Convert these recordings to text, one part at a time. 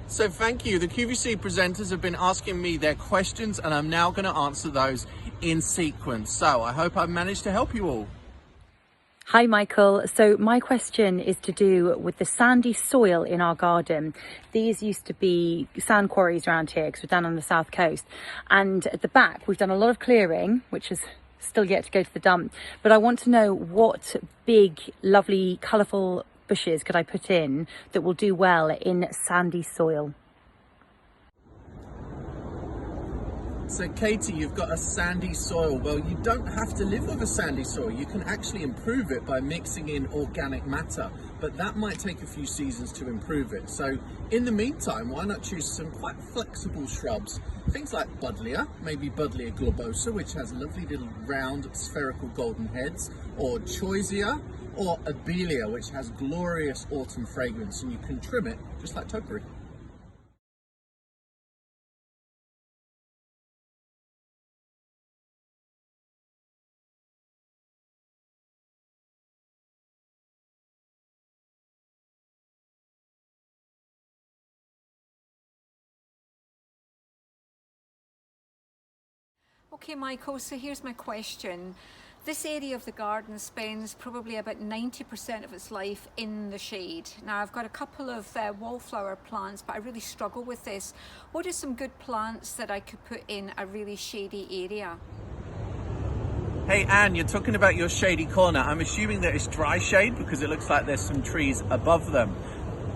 So thank you. The QVC presenters have been asking me their questions and I'm now going to answer those in sequence. So I hope I've managed to help you all. Hi Michael, so my question is to do with the sandy soil in our garden. These used to be sand quarries around here because we're down on the south coast, and at the back we've done a lot of clearing, which is still yet to go to the dump, but I want to know what big lovely colourful bushes could I put in that will do well in sandy soil. So Katy, you've got a sandy soil. Well, you don't have to live with a sandy soil. You can actually improve it by mixing in organic matter, but that might take a few seasons to improve it. So in the meantime, why not choose some quite flexible shrubs? Things like Buddleja, maybe Buddleja globosa, which has lovely little round spherical golden heads, or Choisya, or Abelia, which has glorious autumn fragrance, and you can trim it just like topiary. Okay, Michael, so here's my question. This area of the garden spends probably about 90% of its life in the shade. Now, I've got a couple of wallflower plants, but I really struggle with this. What are some good plants that I could put in a really shady area? Hey Anne, you're talking about your shady corner. I'm assuming that it's dry shade because it looks like there's some trees above them.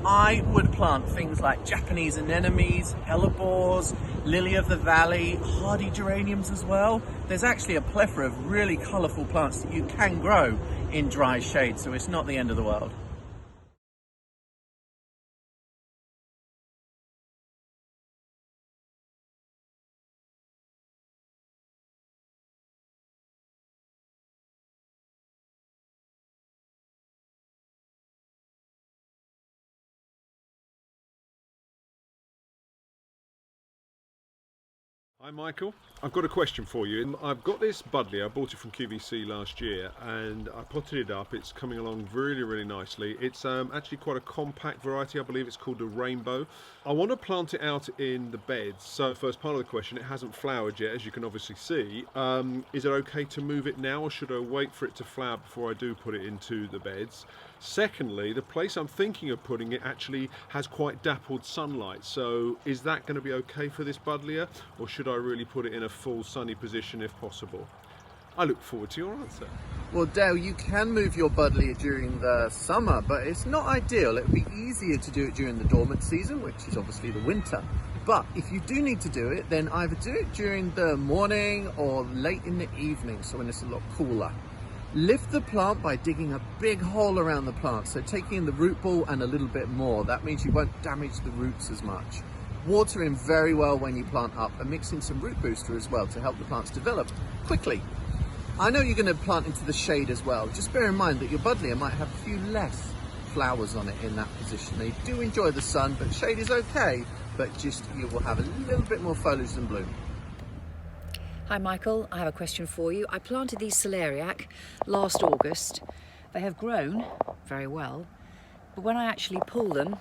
I would plant things like Japanese anemones, hellebores, lily of the valley, hardy geraniums as well. There's actually a plethora of really colourful plants that you can grow in dry shade, so it's not the end of the world. Hi Michael, I've got a question for you. I've got this Buddleja, I bought it from QVC last year and I potted it up. It's coming along really nicely. It's actually quite a compact variety. I believe it's called a rainbow. I want to plant it out in the beds. So first part of the question, it hasn't flowered yet, as you can obviously see. Is it okay to move it now, or should I wait for it to flower before I do put it into the beds? Secondly, the place I'm thinking of putting it actually has quite dappled sunlight, so is that going to be okay for this Buddleja, or should I really put it in a full sunny position if possible? I look forward to your answer. Well Dale, you can move your Buddleja during the summer, but it's not ideal. It would be easier to do it during the dormant season, which is obviously the winter. But if you do need to do it, then either do it during the morning or late in the evening, so when it's a lot cooler. Lift the plant by digging a big hole around the plant, so taking in the root ball and a little bit more. That means you won't damage the roots as much. Water in very well when you plant up, and mix in some root booster as well to help the plants develop quickly. I know you're going to plant into the shade as well. Just bear in mind that your Buddleja might have a few less flowers on it in that position. They do enjoy the sun, but shade is okay, but just you will have a little bit more foliage than bloom. Hi Michael, I have a question for you. I planted these Celeriac last August. They have grown very well, but when I actually pull them,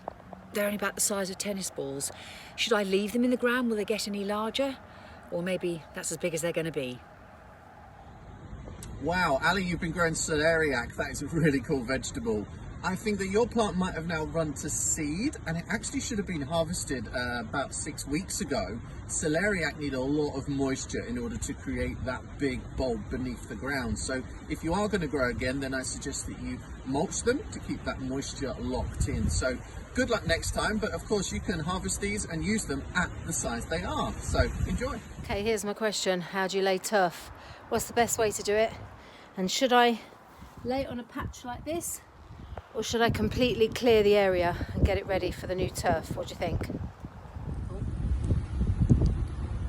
they're only about the size of tennis balls. Should I leave them in the ground? Will they get any larger? Or maybe that's as big as they're going to be? Wow, Ali, you've been growing Celeriac. That is a really cool vegetable. I think that your plant might have now run to seed, and it actually should have been harvested about 6 weeks ago. Celeriac need a lot of moisture in order to create that big bulb beneath the ground. So if you are going to grow again, then I suggest that you mulch them to keep that moisture locked in. So good luck next time, but of course you can harvest these and use them at the size they are. So enjoy. Okay, here's my question. How do you lay turf? What's the best way to do it? And should I lay it on a patch like this? Or should I completely clear the area and get it ready for the new turf? What do you think?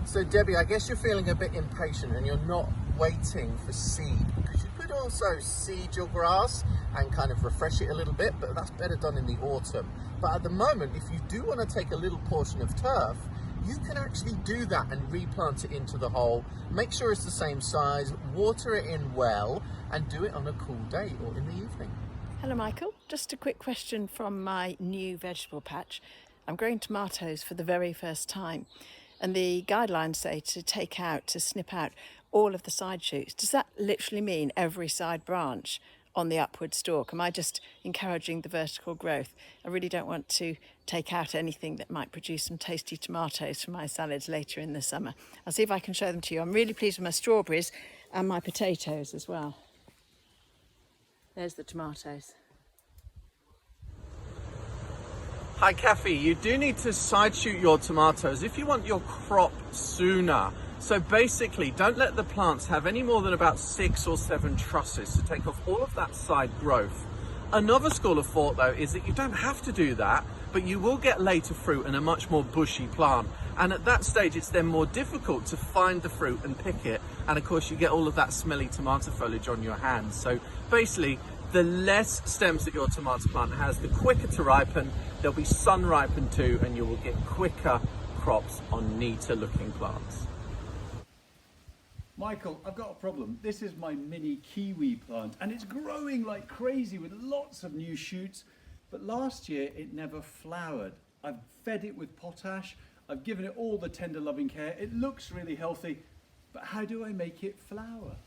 So Debbie, I guess you're feeling a bit impatient and you're not waiting for seed, because you could also seed your grass and kind of refresh it a little bit, but that's better done in the autumn. But at the moment, if you do want to take a little portion of turf, you can actually do that and replant it into the hole. Make sure it's the same size, water it in well, and do it on a cool day or in the evening. Hello Michael, just a quick question from my new vegetable patch. I'm growing tomatoes for the very first time, and the guidelines say to snip out all of the side shoots. Does that literally mean every side branch on the upward stalk? Am I just encouraging the vertical growth? I really don't want to take out anything that might produce some tasty tomatoes for my salads later in the summer. I'll see if I can show them to you. I'm really pleased with my strawberries and my potatoes as well. There's the tomatoes. Hi Kathy, you do need to side shoot your tomatoes if you want your crop sooner. So basically, don't let the plants have any more than about 6 or 7 trusses to take off all of that side growth. Another school of thought though is that you don't have to do that, but you will get later fruit and a much more bushy plant. And at that stage, it's then more difficult to find the fruit and pick it. And of course, you get all of that smelly tomato foliage on your hands. So basically, the less stems that your tomato plant has, the quicker to ripen. They'll be sun ripened too, and you will get quicker crops on neater looking plants. Michael, I've got a problem. This is my mini kiwi plant and it's growing like crazy with lots of new shoots, but last year it never flowered. I've fed it with potash, I've given it all the tender loving care, it looks really healthy, but how do I make it flower?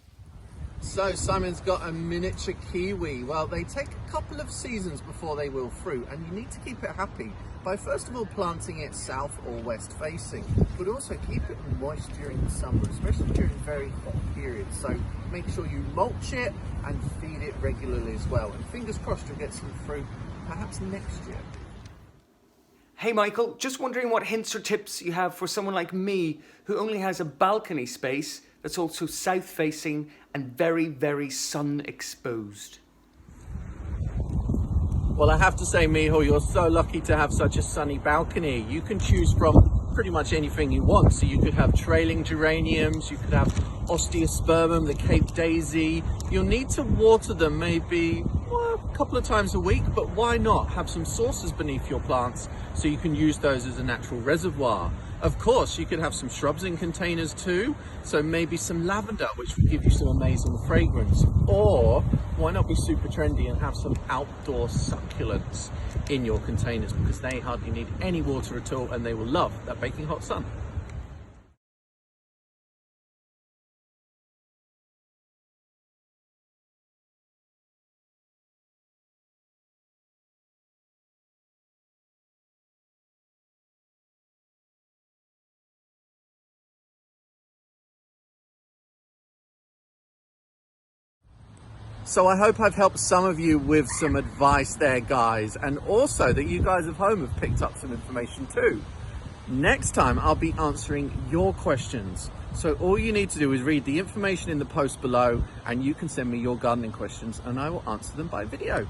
So Simon's got a miniature kiwi. Well, they take a couple of seasons before they will fruit, and you need to keep it happy by first of all planting it south or west facing, but also keep it moist during the summer, especially during very hot periods. So make sure you mulch it and feed it regularly as well. And fingers crossed you'll get some fruit perhaps next year. Hey Michael, just wondering what hints or tips you have for someone like me who only has a balcony space that's also south facing and very, very sun exposed. Well, I have to say, Miceal, you're so lucky to have such a sunny balcony. You can choose from pretty much anything you want. So you could have trailing geraniums, you could have osteospermum, the Cape daisy. You'll need to water them maybe a couple of times a week, but why not have some sources beneath your plants so you can use those as a natural reservoir. Of course, you could have some shrubs in containers too, so maybe some lavender, which would give you some amazing fragrance. Or why not be super trendy and have some outdoor succulents in your containers, because they hardly need any water at all and they will love that baking hot sun. So I hope I've helped some of you with some advice there, guys, and also that you guys at home have picked up some information too. Next time I'll be answering your questions. So all you need to do is read the information in the post below and you can send me your gardening questions and I will answer them by video.